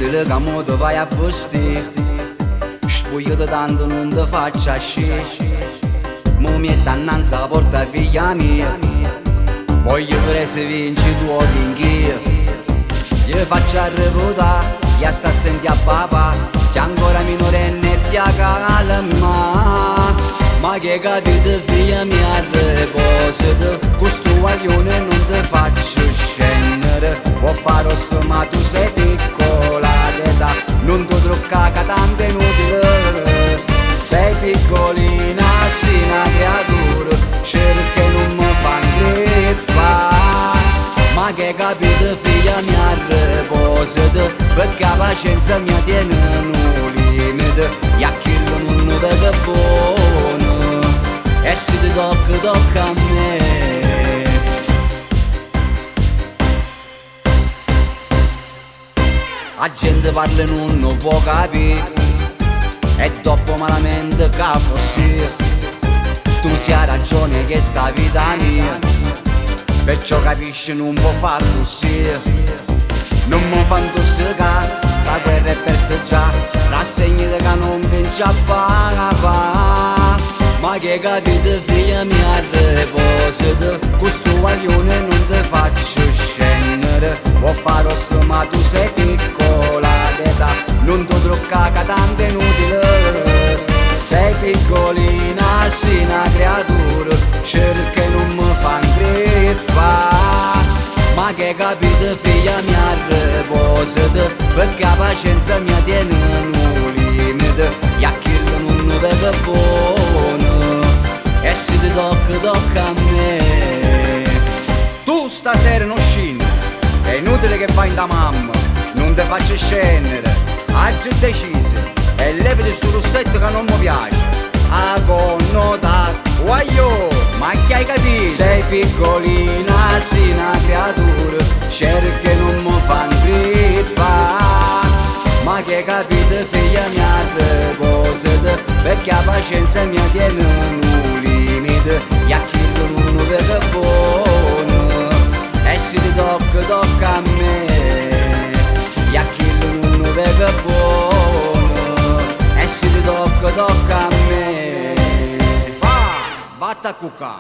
inutile che mo te vai a vestire. Spogliate tanto non te faccia ascì. Mo mi è dannanza la porta figlia mia. Voglio vedere se vinci tu o vinchi. Io faccio a reputare, io sta a sentire a papà. Se ancora minorenne e ti calma. Ma che capite figlia mia, riposate. Questo guaglione non ti faccio scendere. Può fare rosso ma tu sei piccola d'età. Non ti truccare tanto è inutile. Sei piccolina, sei una creatura. Cerca e non mi fa grippa. Ma che capite figlia mia, riposate. Perché la pazienza mia tiene un limite. E a chi non vede buono. E se ti tocca, tocca a me. La gente parla e non può capire. E dopo malamente che fossi. Tu si ha ragione che sta vita mia. Perciò capisci non può far così. Non mi fanno tossicare. La guerra è persa già. Rassegnate che non vince a papà. Ma che capite figlia mia, riposate. Questo guaglione non ti faccio scendere. Può fare rosso ma tu sei piccola d'età. Non ti truccare tanto è inutile. Sei piccolina, sei una creatura. Cerca e non mi fa grippa. Ma che capite figlia mia, riposate. Perché la pazienza mia tiene un limite. E a chi non vede buono. E se ti tocca, tocca a me. Tu stasera non scendi. È inutile che vai da mamma. Non ti faccio scendere. Oggi è deciso. E levati sto rossetto che non mi piace. A connota, guaglio, ma che hai capito? Sei piccolina, sei una creatura. Cerca e non mi fa grippa. Ma che capite figlia mia, riposate. Perché la pazienza mia tiene un limite. E a chi non vede buono. E se ti tocca, tocca a me. E a chi non vede buono. E se ti tocca, tocca a me. Va, vatta a cucca.